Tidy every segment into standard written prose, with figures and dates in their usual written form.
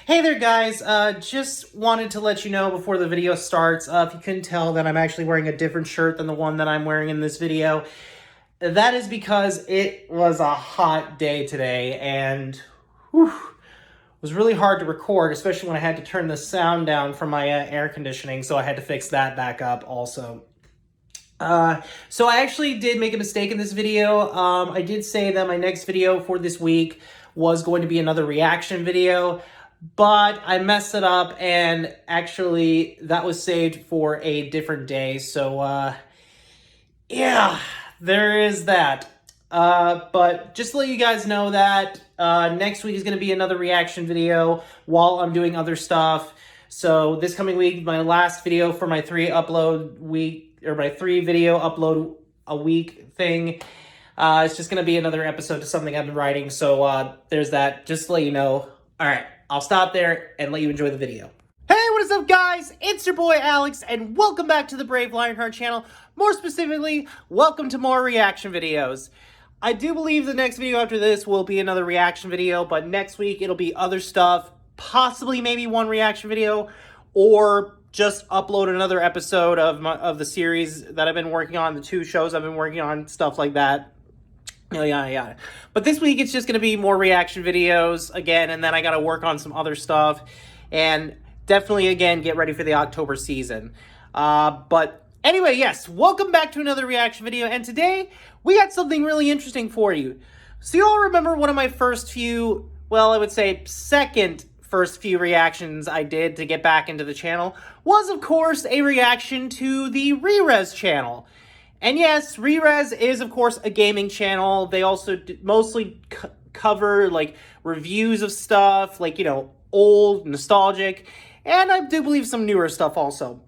Hey there guys, just wanted to let you know before the video starts, if you couldn't tell that I'm actually wearing a different shirt than the one that I'm wearing in this video. That is because it was a hot day today and it was really hard to record, especially when I had to turn the sound down from my air conditioning, so I had to fix that back up also. So I actually did make a mistake in this video. I did say that my next video for this week was going to be another reaction video, but I messed it up and actually that was saved for a different day. So, yeah, there is that. But just to let you guys know that next week is going to be another reaction video while I'm doing other stuff. So this coming week, my last video for my 3 video upload a week thing. It's just going to be another episode to something I've been writing. So there's that. Just to let you know. All right, I'll stop there and let you enjoy the video. Hey, what is up, guys? It's your boy Alex, and welcome back to the Brave Lionheart channel. More specifically, welcome to more reaction videos. I do believe the next video after this will be another reaction video, but next week it'll be other stuff, possibly maybe one reaction video, or just upload another episode of the series that I've been working on, the 2 shows I've been working on, stuff like that. Yeah. But this week it's just going to be more reaction videos again, and then I got to work on some other stuff, and definitely again get ready for the October season. But anyway, yes, welcome back to another reaction video, and today we got something really interesting for you. So you all remember one of my first few, well, I would say first few reactions I did to get back into the channel was, of course, a reaction to the Rerez channel. And yes, Rerez is, of course, a gaming channel. They also mostly cover, like, reviews of stuff, like, you know, old, nostalgic, and I do believe some newer stuff also.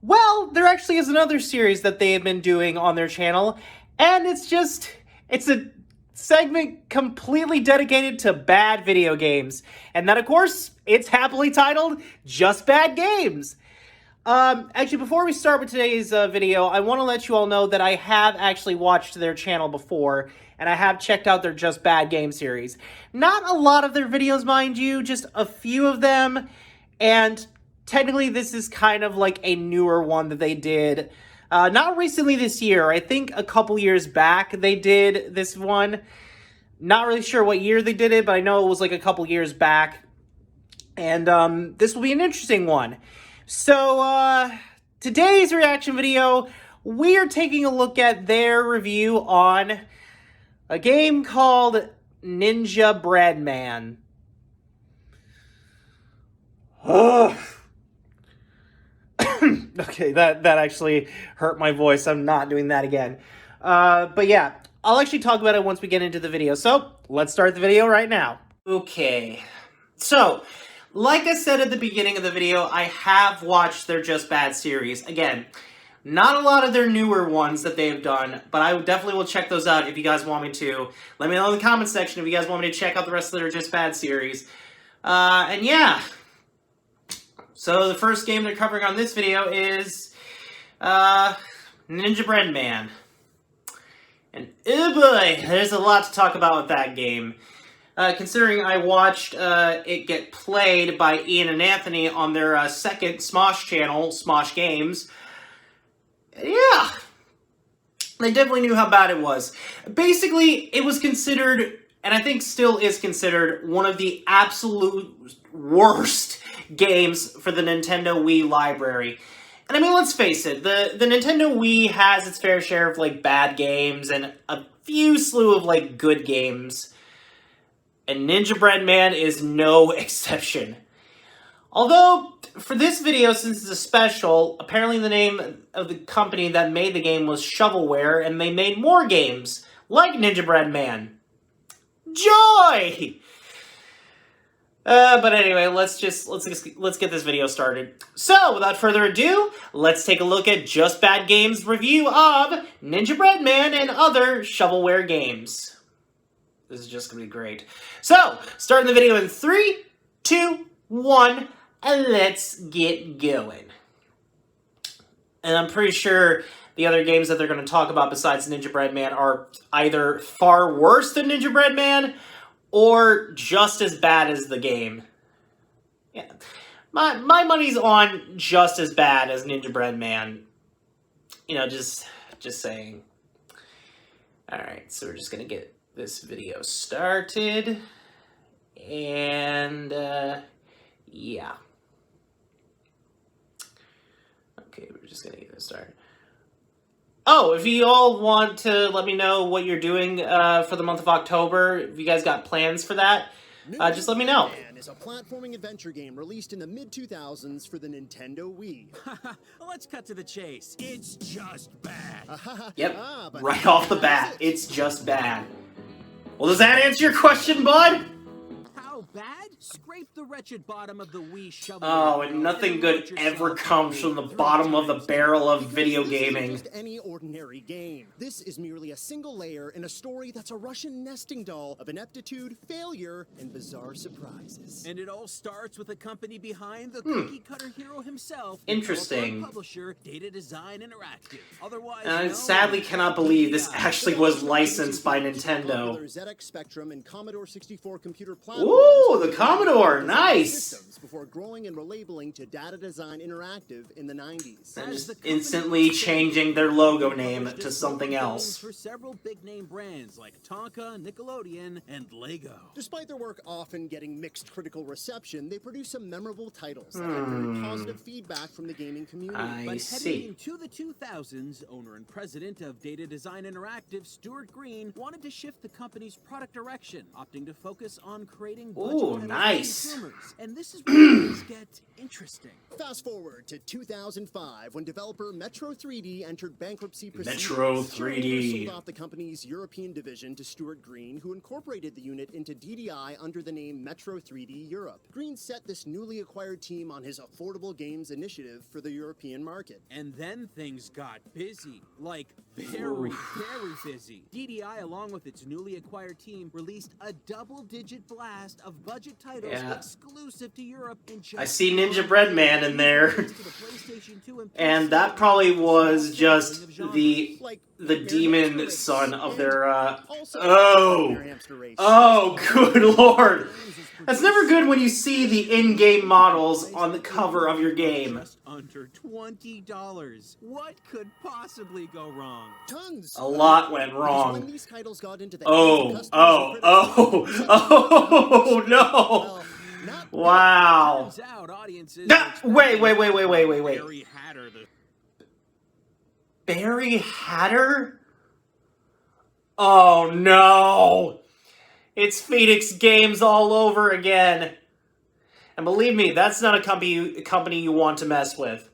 Well, there actually is another series that they have been doing on their channel, and it's a segment completely dedicated to bad video games. And that, of course, it's happily titled Just Bad Games. Actually, before we start with today's video, I want to let you all know that I have actually watched their channel before, and I have checked out their Just Bad Game series. Not a lot of their videos, mind you, just a few of them, and technically this is kind of like a newer one that they did. Not recently this year, I think a couple years back they did this one. Not really sure what year they did it, but I know it was like a couple years back. And this will be an interesting one. So, today's reaction video, we are taking a look at their review on a game called Ninjabread Man. Okay, that actually hurt my voice. I'm not doing that again. But yeah, I'll actually talk about it once we get into the video. So, let's start the video right now. Okay, so like I said at the beginning of the video, I have watched their Just Bad series. Again, not a lot of their newer ones that they've done, but I definitely will check those out if you guys want me to. Let me know in the comment section if you guys want me to check out the rest of their Just Bad series. And yeah. So the first game they're covering on this video is Ninjabread Man. And oh boy, there's a lot to talk about with that game. Considering I watched it get played by Ian and Anthony on their second Smosh channel, Smosh Games. Yeah, they definitely knew how bad it was. Basically, it was considered, and I think still is considered, one of the absolute worst games for the Nintendo Wii library. And I mean, let's face it, the Nintendo Wii has its fair share of, like, bad games and a few slew of, like, good games. And Ninjabread Man is no exception. Although, for this video, since it's a special, apparently the name of the company that made the game was Shovelware, and they made more games, like Ninjabread Man. Joy! But anyway, let's get this video started. So, without further ado, let's take a look at Just Bad Games' review of Ninjabread Man and other shovelware games. This is just gonna be great. So, starting the video in 3, 2, 1, and let's get going. And I'm pretty sure the other games that they're going to talk about besides Ninjabread Man are either far worse than Ninjabread Man or just as bad as the game. My money's on just as bad as Ninjabread Man. You know, just saying. Alright, so we're just gonna get this video started. And, yeah. Okay, we're just gonna get this started. Oh, if you all want to let me know what you're doing for the month of October, if you guys got plans for that, just let me know. Is a platforming adventure game released in the mid-2000s for the Nintendo Wii. Let's cut to the chase. It's just bad. Yep, right off the bat, it's just bad. Well, does that answer your question, bud? How bad? Scrape the wretched bottom of the Wii shovel. Oh, and nothing good ever comes from the bottom of the barrel of video gaming. Just any ordinary game. This is merely a single layer in a story that's a Russian nesting doll of ineptitude, failure, and bizarre surprises. And it all starts with a company behind the cookie-cutter hero himself. Interesting. Publisher, Data Design Interactive. Otherwise, And I sadly cannot believe this actually was licensed by Nintendo. ZX Spectrum and Commodore 64 computer platforms. Ooh, the Commodore, nice! Before growing and relabeling to Data Design Interactive in the 90s. And just instantly changing their logo name to something else. For several big-name brands like Tonka, Nickelodeon, and Lego. Despite their work often getting mixed critical reception, they produce some memorable titles that have very positive feedback from the gaming community. I see. Heading into the 2000s, owner and president of Data Design Interactive, Stuart Green, wanted to shift the company's product direction, opting to focus on creating budget titles nice. for consumers. And this is where things get interesting. Fast forward to 2005, when developer Metro 3D entered bankruptcy proceedings. Metro 3D. Sold off the company's European division to Stuart Green, who incorporated the unit into DDI under the name Metro 3D Europe. Green set this newly acquired team on his affordable games initiative for the European market. And then things got busy, like very busy. DDI, along with its newly acquired team, released a double-digit blast of budget titles exclusive to Europe in just I see Ninjabread Man in there. And that probably was just the demon son of their, Oh, good lord. That's never good when you see the in-game models on the cover of your game. Just under $20. What could possibly go wrong? Tons. A lot went wrong. When these titles got into the Oh no. Wow. Wait. Barry Hatter? Oh no. It's Phoenix Games all over again. And believe me, that's not a company you want to mess with.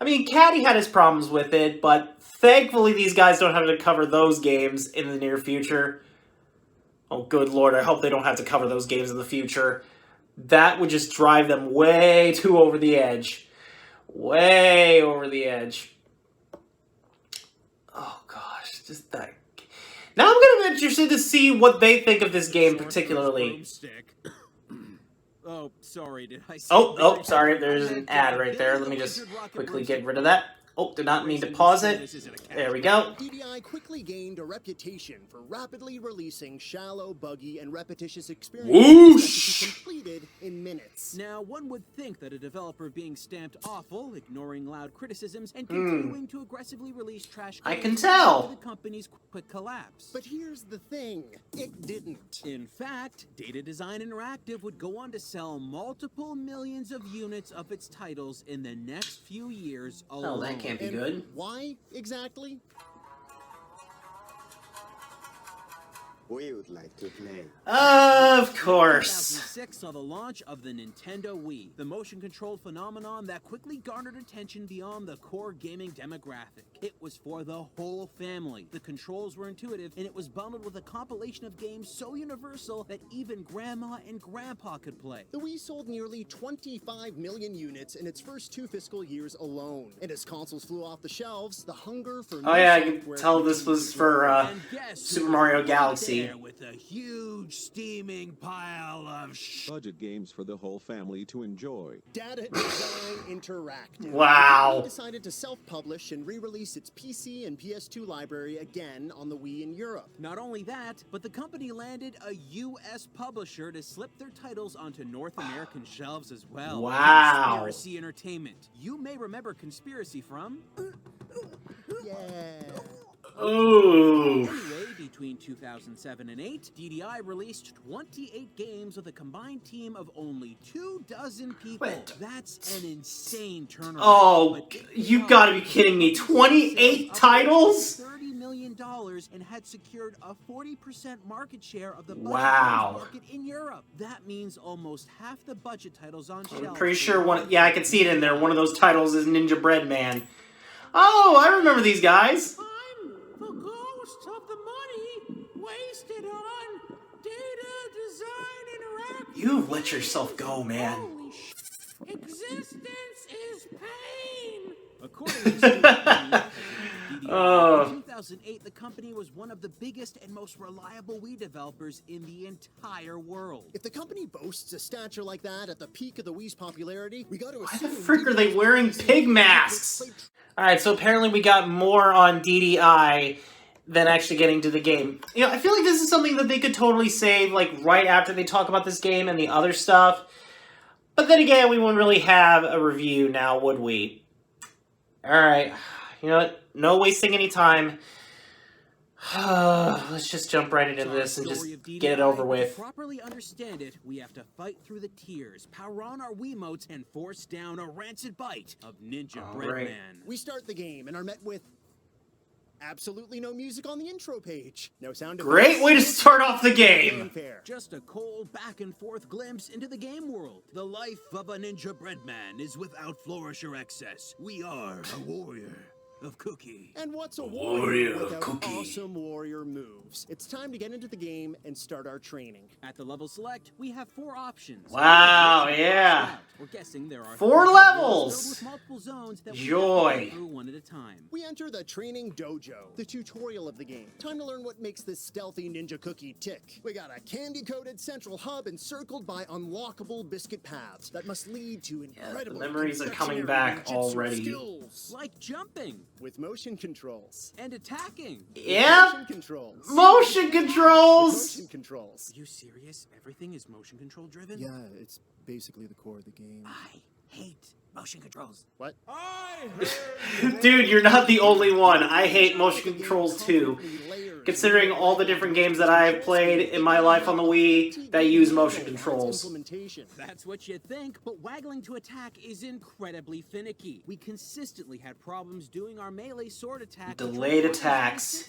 I mean, Caddy had his problems with it, but thankfully these guys don't have to cover those games in the near future. Oh, good lord, I hope they don't have to cover those games in the future. That would just drive them way too over the edge. Way over the edge. Oh gosh, just that. Now I'm going to be interested to see what they think of this game particularly. Oh, sorry, did I say Oh, sorry, there's an ad right there. Let me just quickly get rid of that. Oh, did not mean to pause it. There we go. DDI quickly gained a reputation for rapidly releasing shallow, buggy, and repetitious experiences that could be completed in minutes. Now, one would think that a developer being stamped awful, ignoring loud criticisms, and continuing to aggressively release trash I games can tell. the company's quick collapse. But here's the thing, it didn't. In fact, Data Design Interactive would go on to sell multiple millions of units of its titles in the next few years alone. Oh, that can't be And good. why exactly? We would like to play. Of course. 2006 saw the launch of the Nintendo Wii, the motion-controlled phenomenon that quickly garnered attention beyond the core gaming demographic. It was for the whole family. The controls were intuitive, and it was bundled with a compilation of games so universal that even Grandma and Grandpa could play. The Wii sold nearly 25 million units in its first 2 fiscal years alone. And as consoles flew off the shelves, the hunger for Oh yeah, I can tell this was for Super Mario Galaxy. crazy. there with a huge steaming pile of Budget games for the whole family to enjoy. Data Design Interactive. Wow. The company decided to self-publish and re-release its PC and PS2 library again on the Wii in Europe. Not only that, but the company landed a U.S. publisher to slip their titles onto North American shelves as well. Wow. Conspiracy Entertainment. You may remember Conspiracy from... Yeah. Ooh. Anyway, between 2007 and 8, DDI released 28 games with a combined team of only 24 people. Wait. That's an insane turnaround. Oh, But they you gotta be kidding me. 28 titles? $30 million and had secured a 40% market share of the budget Wow. games market in Europe. That means almost half the budget titles on shelves. I'm pretty sure one. Yeah, I can see it in there. One of those titles is Ninja Bread Man. Oh, I remember these guys. I'm the ghost of the money wasted on data design interactive. You let yourself go, man. Holy existence is pain. According to Steve Lee, in 2008, the company was one of the biggest and most reliable Wii developers in the entire world. If the company boasts a stature like that at the peak of the Wii's popularity, we got to Why assume... the frick are they wearing pig masks? Alright, so apparently we got more on DDI than actually getting to the game. You know, I feel like this is something that they could totally save, like, right after they talk about this game and the other stuff. But then again, we wouldn't really have a review now, would we? Alright, you know what? No wasting any time. Let's just jump right into this and just get it over with. To properly understand it, we have to fight through the tears, power on our Wiimotes, and force down a rancid bite of Ninja Bread right. Man. We start the game and are met with absolutely no music on the intro page. No sound effects. Great way to start off the game! Fanfare. Just a cold back and forth glimpse into the game world. The life of a Ninja Bread Man is without flourish or excess. We are a warrior of cookie. And what's a warrior warrior of without cookie? awesome warrior moves? It's time to get into the game and start our training. At the level select, we have 4 options. Wow, yeah. We're guessing there are 4 3 levels. filled with multiple zones that Joy. we have to go through one at a time. We enter the training dojo, the tutorial of the game. Time to learn what makes this stealthy ninja cookie tick. We got a candy-coated central hub encircled by unlockable biscuit paths that must lead to incredible memories are coming confectionery back ninjutsu already. skills Like jumping with motion controls. and attacking. Yep. Motion controls. Motion With controls! motion controls. You serious? Everything is motion control driven? Yeah, it's basically the core of the game. I hate motion controls. What? Dude, you're not the only one. I hate motion controls too. Considering all the different games that I have played in my life on the Wii that use motion controls. That's what you think, but waggling to attack is incredibly finicky. We consistently had problems doing our melee sword attack. Delayed attacks.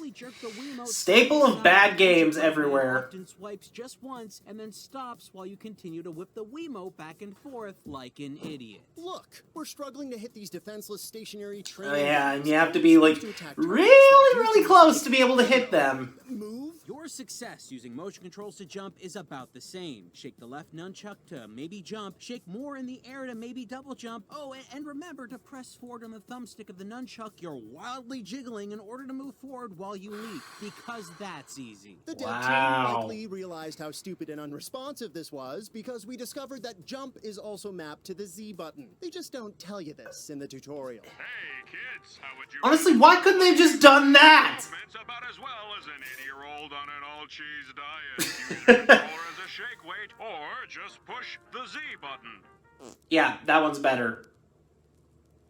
Staple of bad games everywhere. Often swipes just once and then stops while you continue to whip the Wiimote back and forth like an idiot. Look, we're struggling to hit these defenseless stationary trains. Oh yeah, and you have to be like really close to be able to hit them. Move. Your success using motion controls to jump is about the same. Shake the left nunchuck to maybe jump, shake more in the air to maybe double jump. Oh, and remember to press forward on the thumbstick of the nunchuck you're wildly jiggling in order to move forward while you leap, because that's easy. The dev Wow. team likely realized how stupid and unresponsive this was because we discovered that jump is also mapped to the Z button. They just don't tell you this in the tutorial. Hey kids, how would you Honestly, why couldn't they have just done that? It's about as well as an 80-year-old on an all-cheese diet. Use the controller as a shake weight, or just push the Z button. Yeah, that one's better.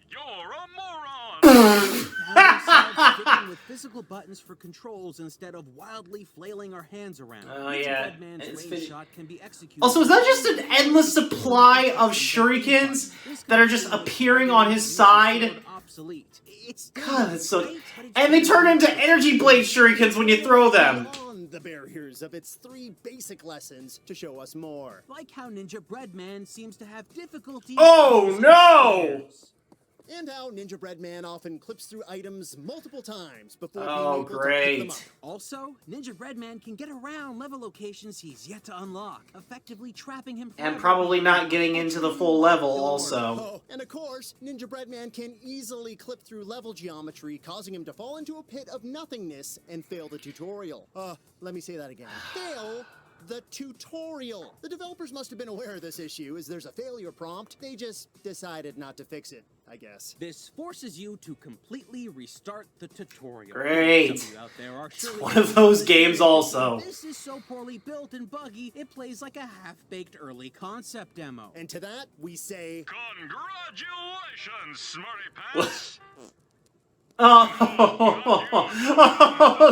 You're a moron! Sticking with physical buttons for controls instead of wildly flailing our hands around. Oh, Ninja yeah. Bread Man's It's range fit- shot can be executed. Also, is that just an endless supply of shurikens that are just appearing on his side? Obsolete. It's God, that's so... great, but it's And they turn into energy blade shurikens when you throw them. On the barriers of its 3 basic lessons to show us more. like how Ninja Bread Man seems to have difficulty. Oh, no! And how Ninja Bread Man often clips through items multiple times before Oh, being able to pick them great. up. Also, Ninja Bread Man can get around level locations he's yet to unlock, effectively trapping him. And forever. probably not getting into the full level also. Oh, And of course, Ninja Breadman can easily clip through level geometry, causing him to fall into a pit of nothingness and fail the tutorial. Let me say that again. Fail the tutorial. The developers must have been aware of this issue, as there's a failure prompt. They just decided not to fix it, I guess. This forces you to completely restart the tutorial. Great. Some of you out there are It's surely one of those games also. This is so poorly built and buggy, it plays like a half-baked early concept demo. And to that, we say... Congratulations, Smarty Pants! Oh,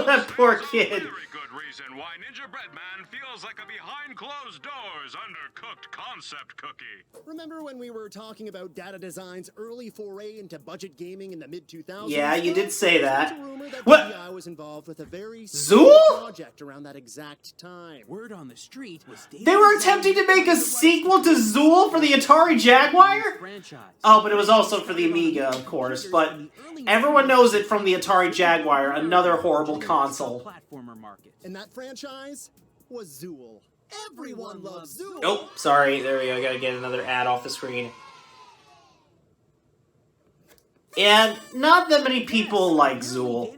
that poor kid. Very good reason why Ninja Breadman feels like a behind closed doors undercooked concept cookie. Remember when we were talking about Data Design's early foray into budget gaming in the mid-2000s? Yeah, you did say that. There's a rumor that What? DDI was involved with a very Zool? project around that exact time. Word on the street was They were attempting to make a sequel to Zool for the Atari Jaguar? franchise. Oh, but it was also for the Amiga, of course. But everyone knows it from the Atari Jaguar, another horrible console. Platformer market. And that franchise was Zool. Everyone loves Zool. Oh, sorry. There we go. I gotta get another ad off the screen. And not that many people like Zool.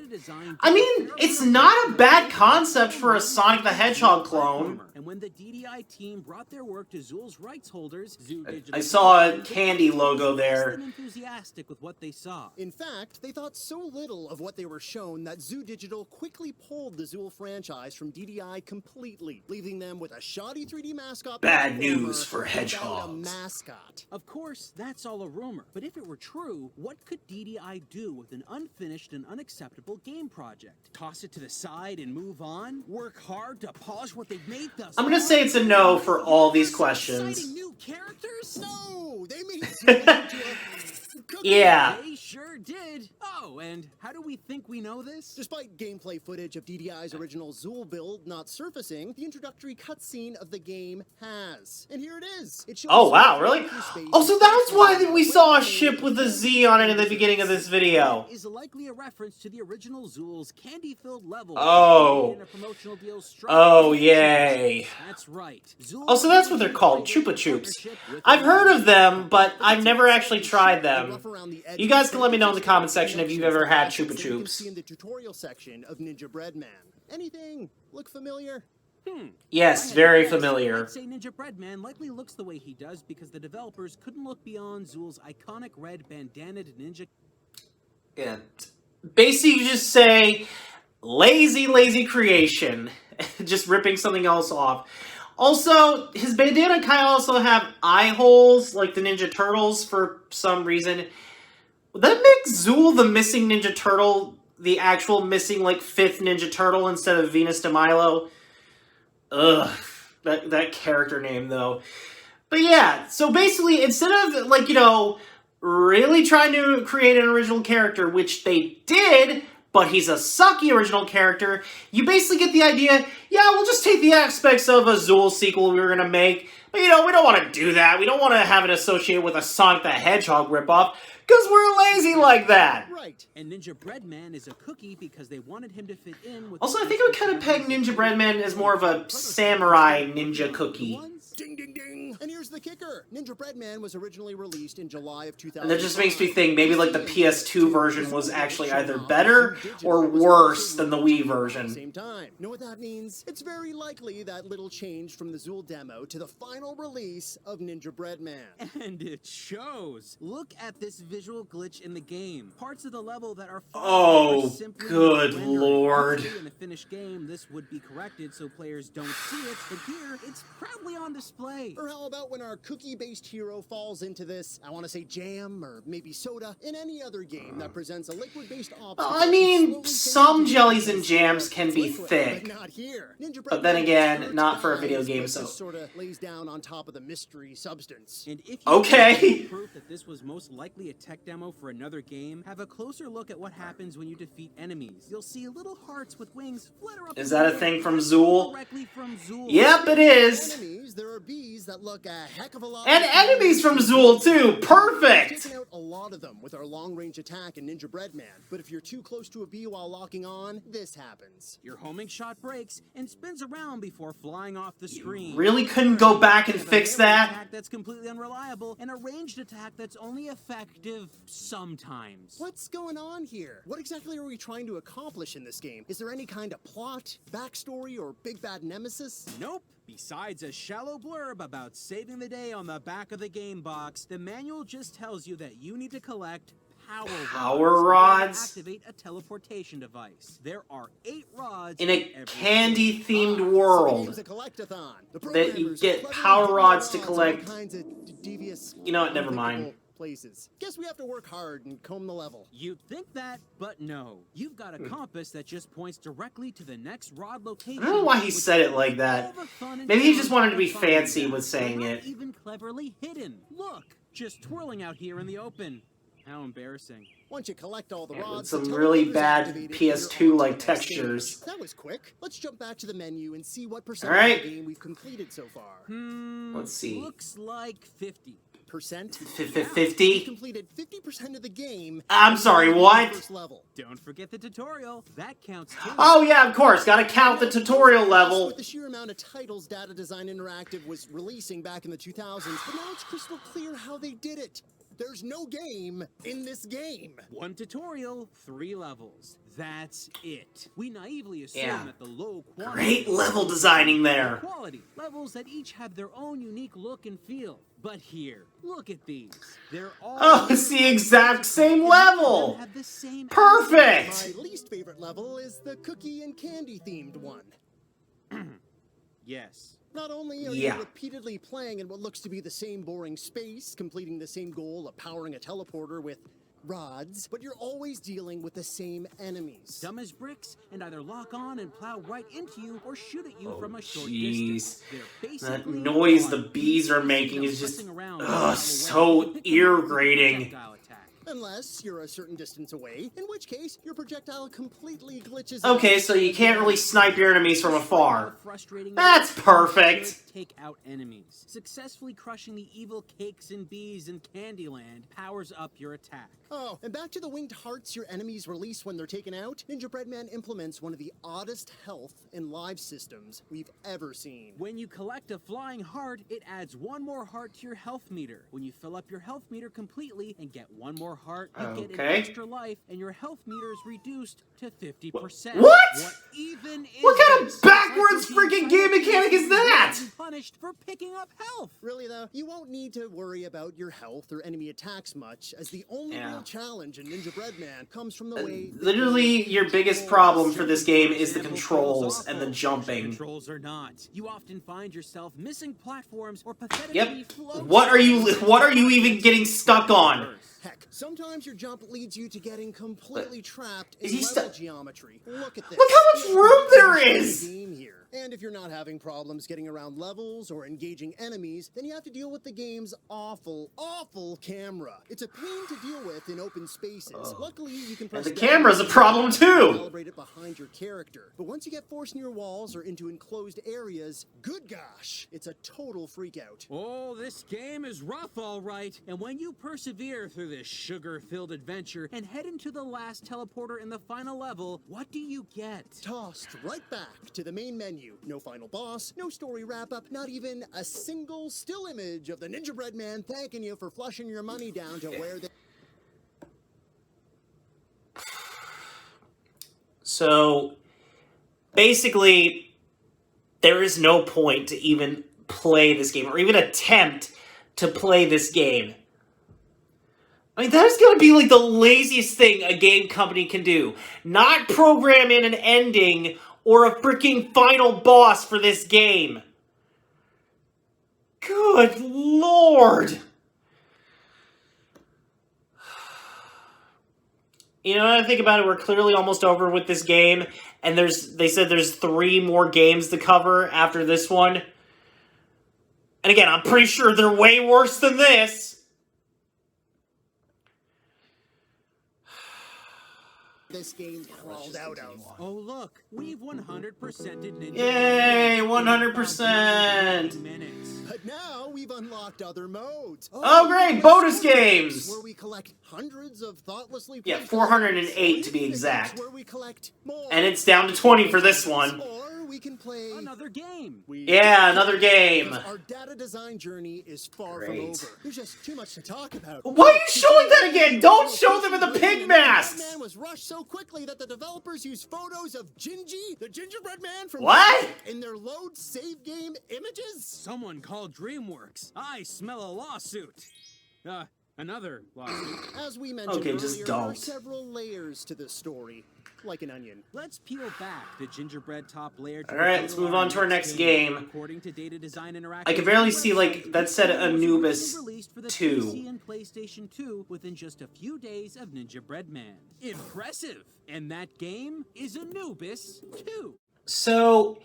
I mean, it's not a bad concept for a Sonic the Hedgehog clone. And when the DDI team brought their work to Zool's rights holders, Zoo Digital I saw a candy logo there. enthusiastic with what they saw. In fact, they thought so little of what they were shown that Zoo Digital quickly pulled the Zool franchise from DDI completely, leaving them with a shoddy 3D mascot. Bad news for without hedgehogs. A mascot. Of course, that's all a rumor. But if it were true, what could DDI do with an unfinished and unacceptable game project? Toss it to the side and move on? Work hard to polish what they've made thus I'm gonna far? say it's a no for all these questions. Exciting new characters? No, they made Zool into a cookie. Yeah. They sure did. Oh, and how do we think we know this? Despite gameplay footage of DDI's original Zool build not surfacing, the introductory cutscene of the game has. And here it is. It shows Oh, wow, Zool really? through space Oh, so that's why we saw a ship with a Z on it in the beginning of this video. Is likely a reference to the original Zool's candy-filled level. Oh. In a promotional deal struck Oh, with yay. That's right. Zool Oh, so that's what they're called, Chupa Chups. I've heard of them, but I've never actually tried them. You guys can let me know in the comment section if you've ever had Chupa that you can Chups. see in the tutorial section of Ninja Breadman. Anything look familiar? Yes, very familiar. I'd say Ninja Breadman likely looks the way he does because the developers couldn't look beyond Zool's iconic red bandanaed ninja. Yeah. Basically, you just say, lazy creation. Just ripping something else off. Also, his bandana kind of also have eye holes, like the Ninja Turtles, for some reason. Would that make Zool the missing Ninja Turtle the actual missing, like, 5th Ninja Turtle instead of Venus de Milo? Ugh. That character name, though. But yeah, so basically, instead of, like, you know, really trying to create an original character, which they did, but he's a sucky original character, you basically get the idea, yeah, we'll just take the aspects of a Zool sequel we were going to make, but, you know, we don't want to do that. We don't want to have it associated with a Sonic the Hedgehog ripoff, because we're lazy like that. Right. And Ninja Breadman is a cookie because they wanted him to fit in with... Also, I think I would kind of peg Ninja Breadman as more of a samurai ninja cookie. Ding, ding, ding. And here's the kicker. Ninja Breadman was originally released in July of 2000. And that just makes me think maybe like the PS2 version was actually either better or worse than the Wii version. Same time. Know what that means? It's very likely that little change from the Zool demo to the final release of Ninja Breadman. And it shows. Look at this visual glitch in the game. Parts of the level that are Oh, simply good not rendering. lord. Usually in a finished game, this would be corrected so players don't see it, but here, it's proudly on display. Or how about when our cookie-based hero falls into this, I want to say jam or maybe soda, in any other game that presents a liquid-based obstacle? I mean, some jellies and jams can be Liquid, thick. But not here. Ninja But then Breadman again, turns not for a video eyes, game, but so... just sort of lays down on top of the mystery substance. And if you Okay. want proof that this was most likely a tech demo for another game, have a closer look at what happens when you defeat enemies. You'll see little hearts with wings flutter up. Is in that the a air. thing from That's Zool? Directly from Zool. Yep, it is. Enemies, there are bees that look a heck of a lot And like enemies from humans. Zool, too. We've Perfect. taken out a lot of them with our long-range attack in Ninja Breadman, but if you're too close to a bee while locking on, this happens. Your homing shot breaks and spins around before flying off the screen. Really couldn't go back back and fix that? Attack that's completely unreliable, and a ranged attack that's only effective sometimes. What's going on here? What exactly are we trying to accomplish in this game? Is there any kind of plot, backstory, or big bad nemesis? Nope. Besides a shallow blurb about saving the day on the back of the game box, the manual just tells you that you need to collect power rods to activate a teleportation device. There are 8 rods in a candy-themed world that you get power rods to collect. You know what? Never mind. Places. Guess we have to work hard and comb the level. You'd think that, but no. You've got a compass that just points directly to the next rod location. I don't know why he said it like that. Maybe he just wanted to be fancy with saying it. Even cleverly hidden. Look, just twirling out here in the open. How embarrassing. Once you collect all the Yeah, rods, some really bad PS2-like textures. That was quick. Let's jump back to the menu and see what percentage of the game we've completed so far. Let's see. Looks like 50%. 50? Completed 50% of the game. I'm sorry, what? First level. Don't forget the tutorial. That counts too. Oh yeah, of course. Gotta count the tutorial level. With the sheer amount of titles Data Design Interactive was releasing back in the 2000s, but now it's crystal clear how they did it. There's no game in this game. 1 tutorial, 3 levels. That's it. We naively assume that the low quality... Great level designing there. Quality. Levels that each have their own unique look and feel. But here, look at these. They're all... Oh, it's the exact same level. Have the same Perfect. My least favorite level is the cookie and candy themed one. Yes. Not only are you repeatedly playing in what looks to be the same boring space, completing the same goal of powering a teleporter with rods, but you're always dealing with the same enemies. Dumb as bricks, and either lock on and plow right into you or shoot at you from a short distance. That noise the bees are making is just so irritating. Unless you're a certain distance away, in which case your projectile completely glitches. Okay, so you can't really snipe your enemies from afar. That's perfect. Take out enemies. Successfully crushing the evil cakes and bees in Candyland powers up your attack. Oh, and back to the winged hearts your enemies release when they're taken out, Ninjabread Man implements one of the oddest health and live systems we've ever seen. When you collect a flying heart, it adds 1 more heart to your health meter. When you fill up your health meter completely and get 1 more heart, you get an extra life, and your health meter is reduced to 50%. What? What kind of backwards freaking game mechanic is that? Punished for picking up health. Really though, you won't need to worry about your health or enemy attacks much, as the only real challenge in Ninjabread Man comes from the way... Literally, your biggest problem for this game is the controls and the jumping. Controls or not, you often find yourself missing platforms or pathetically floating. What are you even getting stuck on? Heck, sometimes your jump leads you to getting completely trapped in level geometry. Look at this. Look how much room there is! Here. And if you're not having problems getting around levels or engaging enemies, then you have to deal with the game's awful, awful camera. It's a pain to deal with in open spaces. Luckily, you can press the camera's a problem too! Calibrate it behind your character. But once you get forced near walls or into enclosed areas, good gosh, it's a total freakout. Oh, this game is rough, all right. And when you persevere through this sugar-filled adventure and head into the last teleporter in the final level, what do you get? Tossed right back to the main menu. No final boss, no story wrap-up, not even a single still image of the Ninjabread Man thanking you for flushing your money down to where they... So, basically, there is no point to even play this game, or even attempt to play this game. I mean, that's gonna be like the laziest thing a game company can do. Not program in an ending or a freaking final boss for this game. Good lord. You know, when I think about it, we're clearly almost over with this game, and they said there's 3 more games to cover after this one. And again, I'm pretty sure they're way worse than this. This game crawled out of. Oh, look, we've 100%ed Ninja. Yay, 100%. But now we've unlocked other modes. Oh, great, bonus games. Where we collect hundreds of thoughtlessly... Yeah, 408 to be exact. Where we collect more. And it's down to 20 for this one. Or we can play Another game. Yeah, another game. Our data design journey is far from Great. over. There's just too much to talk about. Why are you showing that again? Don't show them in the pig masks! Man was rushed so quickly that the developers used photos of Gingy, the gingerbread man from What? in their load save game images. Someone called DreamWorks. I smell a lawsuit. Another lawsuit. As we mentioned Okay, earlier, just there are don't. several layers to this story, like an onion. Let's peel back the gingerbread top layer. All right, let's move on to our next game. According to Data Design Interactive, I can barely see, like, that said Anubis released for the 2. PC and PlayStation 2 within just a few days of Ninjabread Man. Impressive! And that game is Anubis 2. So,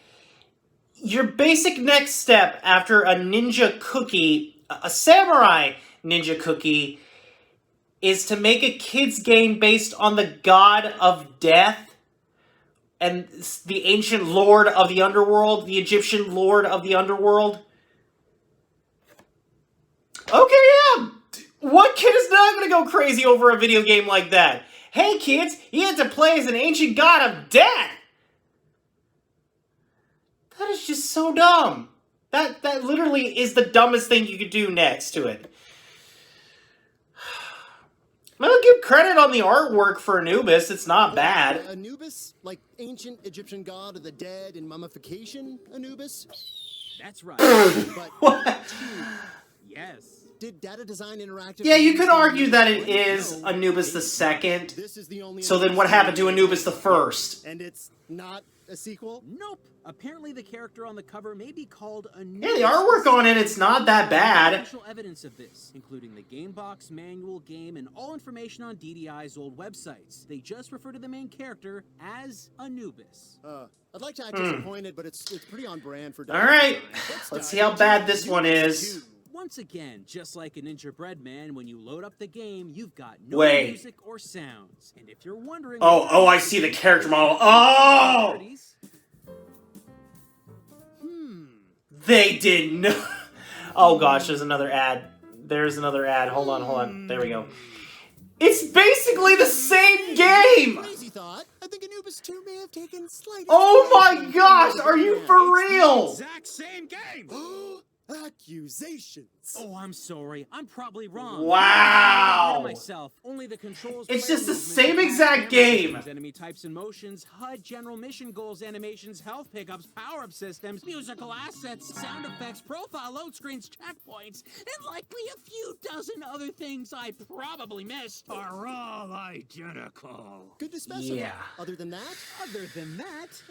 your basic next step after a ninja cookie, a samurai ninja cookie, is to make a kid's game based on the god of death and the ancient lord of the underworld, the Egyptian lord of the underworld. Okay, yeah. What kid is not going to go crazy over a video game like that? Hey, kids, you have to play as an ancient god of death. That is just so dumb. That literally is the dumbest thing you could do next to it. I'm gonna give credit on the artwork for Anubis. It's not bad. Anubis? Like ancient Egyptian god of the dead and mummification Anubis? That's right. But What? Yes. did Data Design Interactive... Yeah, you could argue that it is Anubis the second. This is the only So then what happened to Anubis the first? And it's not a sequel? Nope. Apparently the character on the cover may be called Anubis. Yeah, the artwork on it, it's not that bad. Actual evidence of this, including the game box, manual, game, and all information on DDI's old websites. They just refer to the main character as Anubis. I'd like to act disappointed, but it's pretty on brand for... All right, let's see how bad this one is. Once again, just like a Ninjabread Man, when you load up the game, you've got no Wait. music or sounds. And if you're wondering... Oh, I see the character model. Oh! They didn't. Oh gosh, there's another ad. There's another ad. Hold on. There we go. It's basically the same game! Crazy thought. I think Anubis 2 may have taken slight... Oh my gosh, are you for real? Exact same game! Accusations. Oh, I'm sorry. I'm probably wrong. Wow. I myself. Only the controls. It's player just the movement, same attack, exact camera game. systems, enemy types and motions, HUD, general mission goals, animations, health pickups, power-up systems, musical assets, sound effects, profile load screens, checkpoints, and likely a few dozen other things I probably missed are all identical. Good to specify. Yeah. Other than that,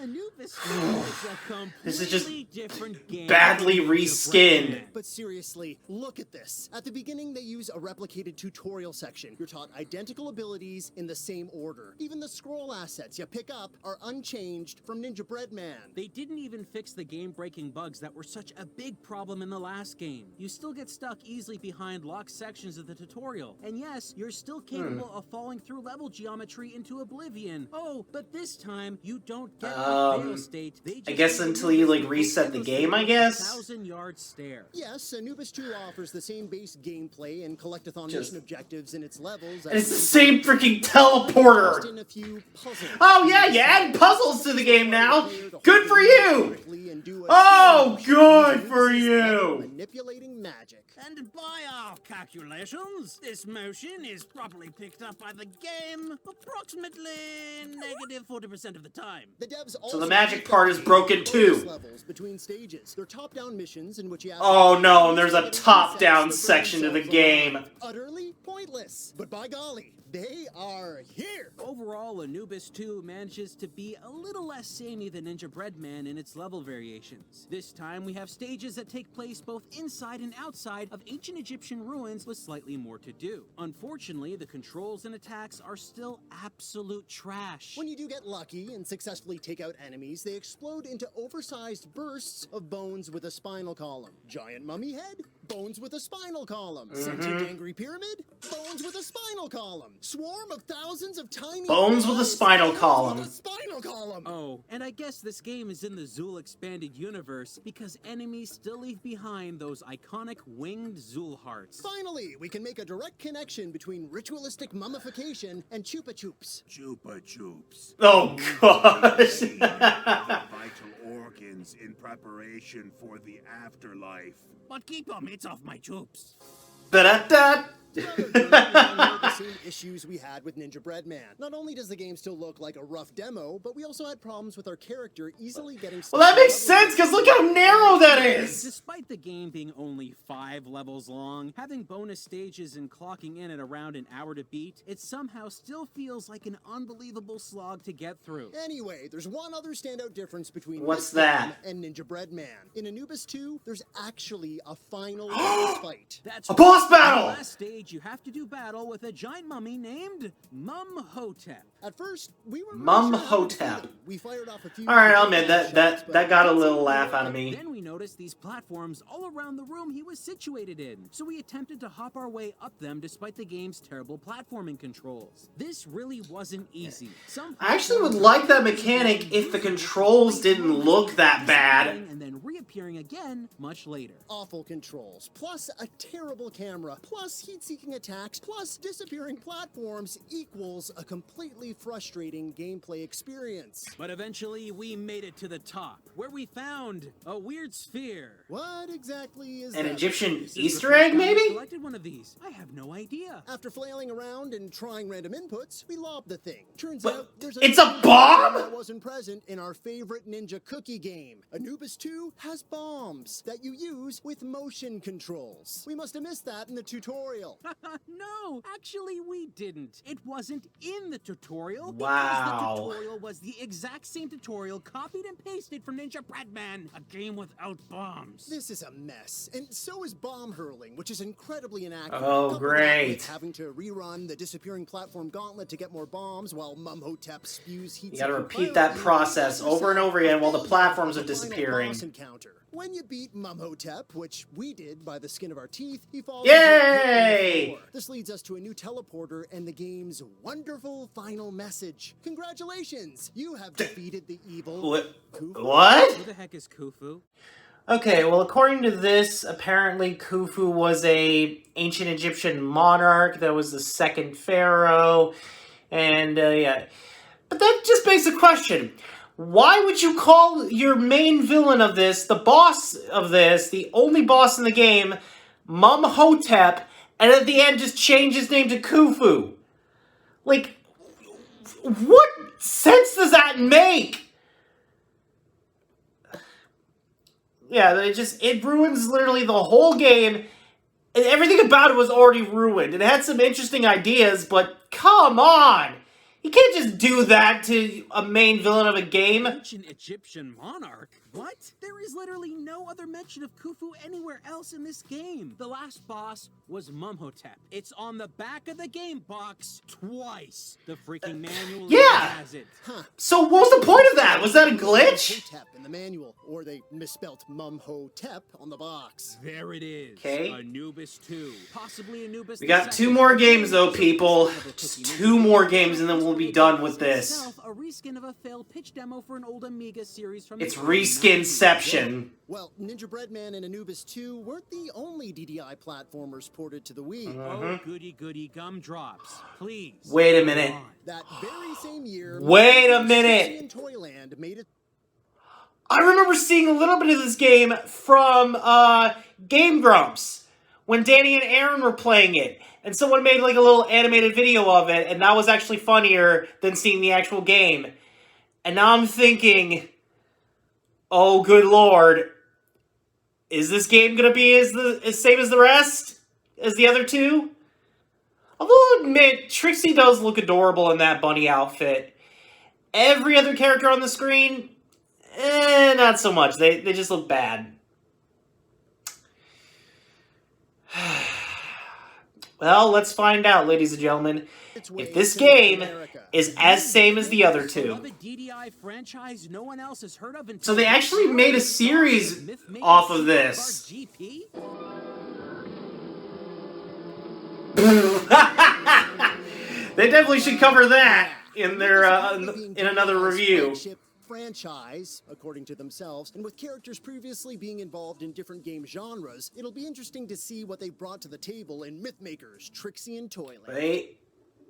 Anubis is a completely This is just different game. badly reskinned. but seriously, look at this. At the beginning, they use a replicated tutorial section. You're taught identical abilities in the same order. Even the scroll assets you pick up are unchanged from Ninjabread Man. They didn't even fix the game-breaking bugs that were such a big problem in the last game. You still get stuck easily behind locked sections of the tutorial. And yes, you're still capable of falling through level geometry into oblivion. Oh, but this time, you don't get a fail state. They I guess until you, like, reset the game, I guess? 1,000-yard stare. Yes, Anubis 2 offers the same base gameplay and collectathon Just- mission objectives in its levels. And it's the same freaking teleporter. In a few puzzles. Oh yeah, you add puzzles to the game now. Good for you. Oh, good for you. Manipulating magic. And by our calculations, this motion is properly picked up by the game approximately negative 40% of the time. The devs So the also magic part is broken too. levels between stages. They're top-down missions in which you have Oh no, and there's a top-down section to the game. Utterly pointless. But by golly, they are here. Overall, Anubis 2 manages to be a little less samey than Ninjabread Man in its level variations. This time, we have stages that take place both inside and outside of ancient Egyptian ruins with slightly more to do. Unfortunately, the controls and attacks are still absolute trash. When you do get lucky and successfully take out enemies, they explode into oversized bursts of bones with a spinal column. Giant mummy head? Bones with a spinal column. Sentient angry pyramid? Bones with a spinal column. Swarm of thousands of tiny Bones with a spinal column. With a spinal column. Oh, and I guess this game is in the Zool expanded universe because enemies still leave behind those iconic winged Zool hearts. Finally, we can make a direct connection between ritualistic mummification and chupa chups. Chupa chups. Oh gosh. The vital seconds in preparation for the afterlife. But keep your mitts off my troops. Da-da-da. The same issues we had with Ninja Bread Man. Not only does the game still look like a rough demo, but we also had problems with our character easily getting stuck. Well, that makes sense, because look how narrow that is! Despite the game being only 5 levels long, having bonus stages and clocking in at around an hour to beat, it somehow still feels like an unbelievable slog to get through. Anyway, there's one other standout difference between What's this game that? and Ninja Bread Man. In Anubis 2, there's actually a final boss fight. That's A boss right. On battle! the last stage, you have to do battle with a giant mummy named Mumhotep. At first, we were Mumhotep. We fired off a few. Alright, I'll admit, that got a little laugh out of me. Then we noticed these platforms all around the room he was situated in, so we attempted to hop our way up them despite the game's terrible platforming controls. This really wasn't easy. I actually would like that mechanic if the controls didn't look that bad. And then reappearing again much later. Awful controls, plus a terrible camera, plus heat-seeking attacks, plus disappearing platforms equals a completely frustrating gameplay experience. But eventually we made it to the top, where we found a weird sphere. What exactly is An that? Egyptian This is the Easter first egg, time we maybe? Selected one of these. I have no idea. After flailing around and trying random inputs, we lobbed the thing. Turns But out there's it's a bomb? that wasn't present in our favorite ninja cookie game. Anubis 2 has bombs that you use with motion controls. We must have missed that in the tutorial. No, actually we didn't. It wasn't in the tutorial Wow. because the tutorial was the exact same tutorial copied and pasted from Ninja Bread Man, a game without bombs. This is a mess, and so is bomb hurling, which is incredibly inaccurate. Oh, Couple that great. with having to rerun the disappearing platform gauntlet to get more bombs while Mumhotep spews heat. You gotta repeat that process over and over again while the platforms are disappearing. Encounter. When you beat Mumhotep, which we did by the skin of our teeth, he falls. Yay! into the floor. This leads us to a new teleporter and the game's wonderful final message. Congratulations! You have defeated the evil. What? Khufu. What? Who the heck is Khufu? Okay, well, according to this, apparently Khufu was a ancient Egyptian monarch that was the second pharaoh, and yeah. But that just begs the question: why would you call your main villain of this, the boss of this, the only boss in the game, Mumhotep, and at the end just change his name to Khufu? Like, what sense does that make? Yeah, it ruins literally the whole game, and everything about it was already ruined. It had some interesting ideas, but come on! You can't just do that to a main villain of a game. Ancient Egyptian monarch? What? There is literally no other mention of Khufu anywhere else in this game. The last boss was Mumhotep. It's on the back of the game box twice. The freaking manual yeah. has it. Huh. So what was the point of that? Was that a glitch? Mumhotep in the manual, or they misspelt Mumhotep on the box. There it is. Okay. Anubis 2. Possibly Anubis. We got 2 more games though, people. Just 2 more games and then we'll be done with this. Itself, a reskin of a failed pitch demo for an old Amiga series from It's the Inception. Well, Ninja Bread Man and Anubis 2 weren't the only DDI platformers ported to the Wii. Oh, goody goody gumdrops. Please. Wait a minute. Come on. That very same year, Wait a minute. and Toyland made it. I remember seeing a little bit of this game from Game Grumps when Danny and Aaron were playing it. And someone made like a little animated video of it, and that was actually funnier than seeing the actual game. And now I'm thinking, oh good lord, is this game gonna be as same as the rest? As the other 2? Although I'll admit, Trixie does look adorable in that bunny outfit. Every other character on the screen, not so much. They just look bad. Well, let's find out, ladies and gentlemen, if this game is as same as the other 2. DDI franchise no one else has heard of until So they actually made a series off of this. GP? They definitely should cover that in their in another review. Franchise, according to themselves, and with characters previously being involved in different game genres, it'll be interesting to see what they brought to the table in Mythmakers, Trixie and Toyland. Wait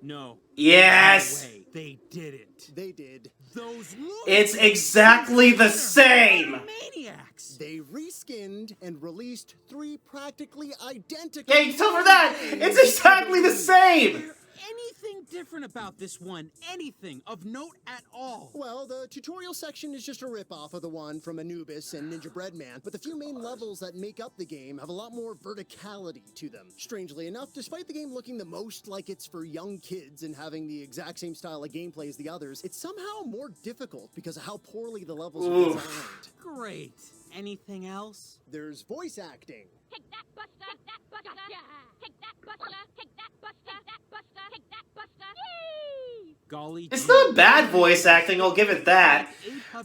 No. Yes! No way. They didn't. They did. Those It's exactly the same! maniacs. They reskinned and released 3 practically identical. Yeah, you can tell for that! It's exactly the same! Anything different about this one? Anything of note at all? Well, the tutorial section is just a ripoff of the one from Anubis and Ninjabread Man, but the few main levels that make up the game have a lot more verticality to them. Strangely enough, despite the game looking the most like it's for young kids and having the exact same style of gameplay as the others, it's somehow more difficult because of how poorly the levels are designed. Great. Anything else? There's voice acting. Take that, Buster! Take that, Buster! Yeah! Take that, Buster! Take that, Buster! Take that, Buster! Take that, Buster! Yay! Golly It's gee. not bad voice acting, I'll give it that.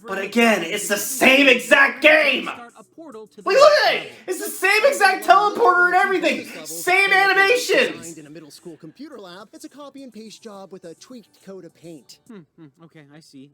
But again, it's the same exact game! Start a portal to the Wait, look at next it! level. It's the same exact teleporter and everything! Same animations! Designed in a middle school computer lab, it's a copy and paste job with a tweaked coat of paint. Okay, I see.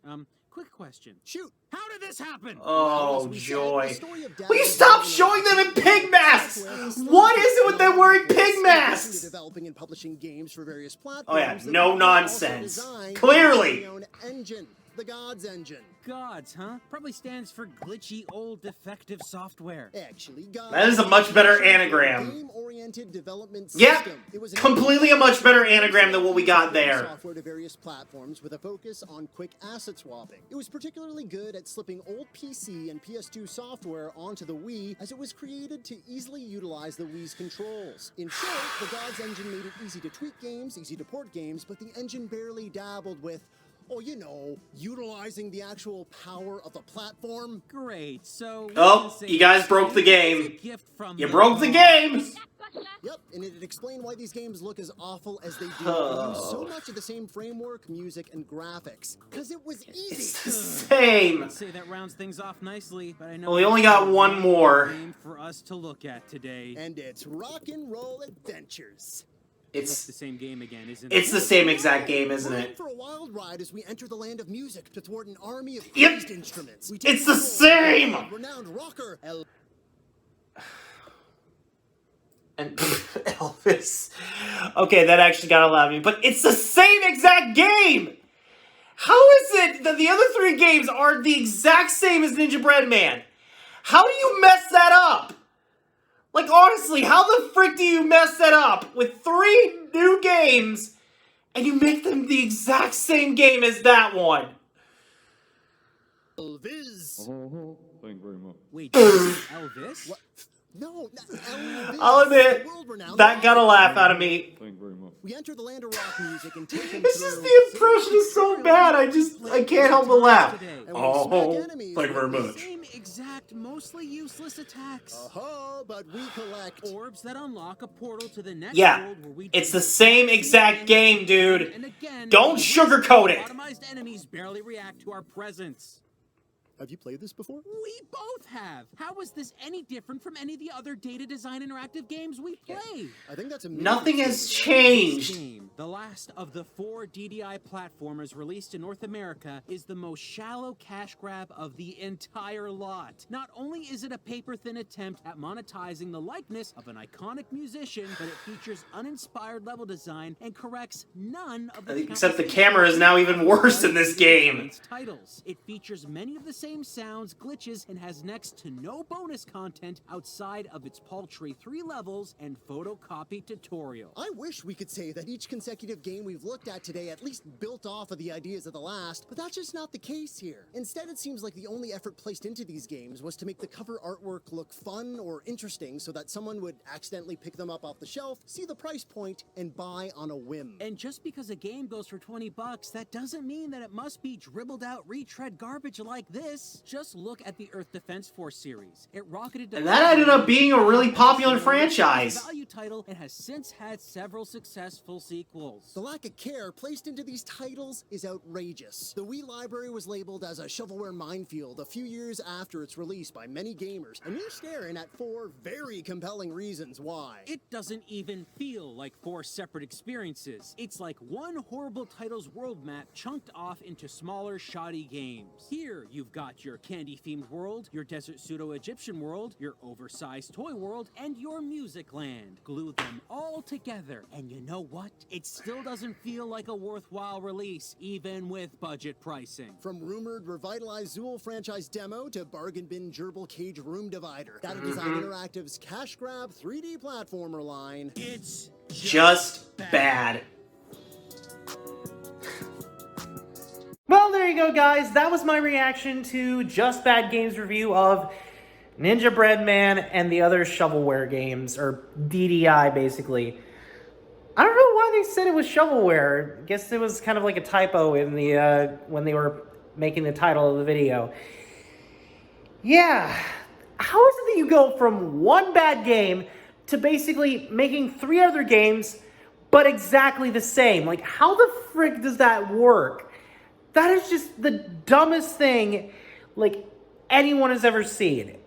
Quick question. Shoot! How did this happen? Oh, As we said, joy. the story of Dad Will you was stop written in showing them in pig masks? software. What is it with them wearing pig In addition to masks? developing and publishing games for various platforms. Oh yeah, the no company also nonsense. designed Clearly. their own engine, the Gods engine. Gods, huh? Probably stands for glitchy old defective software. Actually, Gods That is a much better anagram. Game-oriented development Yep, system. It was an completely a much better anagram than what we got there. Software to various platforms with a focus on quick asset swapping. It was particularly good at slipping old PC and PS2 software onto the Wii, as it was created to easily utilize the Wii's controls. In short, the Gods engine made it easy to tweak games, easy to port games, but the engine barely dabbled with, oh, you know, utilizing the actual power of the platform. Great, so... we Oh, can say you guys this broke the game is game. a gift from You the broke the gods. game! That, Buster! Yep, and it'd explain why these games look as awful as they do. They use so much of the same framework, music, and graphics. Because it was It's easy. the same. I'd say that rounds things off nicely, but I know Well, we only got one more. game for us to look at today. And it's rock and roll adventures. It's the It's same game again, isn't it? it's the same exact game, isn't We're in it? for a wild ride as we enter the land of music to thwart an army of Yep. crazed instruments. We It's take the control of same! Renowned rocker And Elvis. Okay, that actually got a lot of me. But it's the same exact game! How is it that the other 3 games are the exact same as Ninjabread Man? How do you mess that up? Like, honestly, how the frick do you mess that up with 3 new games and you make them the exact same game as that one? Elvis. Thank you very much. Wait, Elvis? What? No, not Elvis. I'll admit, World-renowned that got a rocker. laugh out of me. Thank you very much. We enter the land of rock music and take them It's through just the impression is so bad, I can't help but laugh. And we Oh, smack enemies thank you very with much. Same exact, mostly useless attacks. Uh-huh, but we collect. Orbs that unlock a portal to the next Yeah, world where we it's the same exact game, dude. And again, Don't sugarcoat it. Automized enemies barely react to our presence. Have you played this before? We both have. How is this any different from any of the other data design interactive games we play? I think that's a Nothing has This changed. game, the last of the 4 DDI platformers released in North America, is the most shallow cash grab of the entire lot. Not only is it a paper-thin attempt at monetizing the likeness of an iconic musician, but it features uninspired level design and corrects none of the Except the camera is now even worse in this game. titles. It features many of the same sounds, glitches, and has next to no bonus content outside of its paltry 3 levels and photocopy tutorial. I wish we could say that each consecutive game we've looked at today at least built off of the ideas of the last, but that's just not the case here. Instead, it seems like the only effort placed into these games was to make the cover artwork look fun or interesting so that someone would accidentally pick them up off the shelf, see the price point, and buy on a whim. And just because a game goes for $20, that doesn't mean that it must be dribbled out retread garbage like this. Just look at the Earth Defense Force series. It rocketed to And that ended up being a really popular franchise. value title and has since had several successful sequels. The lack of care placed into these titles is outrageous. The Wii library was labeled as a shovelware minefield a few years after its release by many gamers, and you're staring at 4 very compelling reasons why. It doesn't even feel like 4 separate experiences. It's like one horrible title's world map chunked off into smaller, shoddy games. Here, you've got your candy-themed world, your desert pseudo-Egyptian world, your oversized toy world, and your music land. Glue them all together, and you know what? It it still doesn't feel like a worthwhile release, even with budget pricing. From rumored revitalized Zool franchise demo to bargain bin gerbil cage room divider, Data Design Interactive's cash grab 3D platformer line. It's Just bad. Well, there you go, guys. That was my reaction to Just Bad Games review of Ninja Bread Man and the other shovelware games, or DDI, basically. I don't know why they said it was shovelware. I guess it was kind of like a typo in the when they were making the title of the video. Yeah. How is it that you go from one bad game to basically making 3 other games, but exactly the same? Like, how the frick does that work? That is just the dumbest thing, like, anyone has ever seen.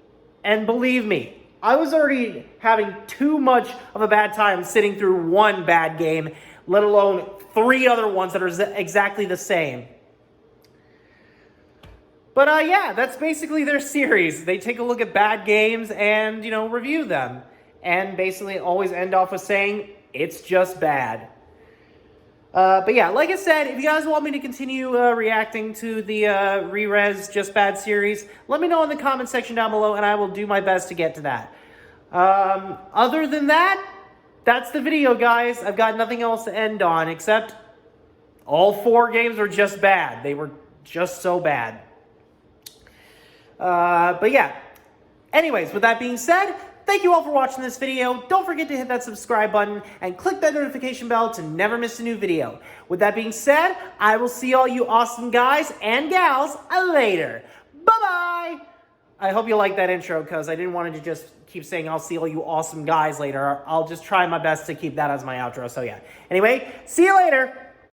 And believe me, I was already having too much of a bad time sitting through one bad game, let alone 3 other ones that are exactly the same. But yeah, that's basically their series. They take a look at bad games and, you know, review them. And basically always end off with saying, it's just bad. But yeah, like I said, if you guys want me to continue reacting to the rerez Just Bad series, let me know in the comment section down below, and I will do my best to get to that. Other than that, that's the video, guys. I've got nothing else to end on, except all 4 games were just bad. They were just so bad. But yeah. Anyways, with that being said, thank you all for watching this video. Don't forget to hit that subscribe button and click that notification bell to never miss a new video. With that being said, I will see all you awesome guys and gals later. Bye-bye! I hope you like that intro, because I didn't want to just keep saying I'll see all you awesome guys later. I'll just try my best to keep that as my outro, so yeah. Anyway, see you later!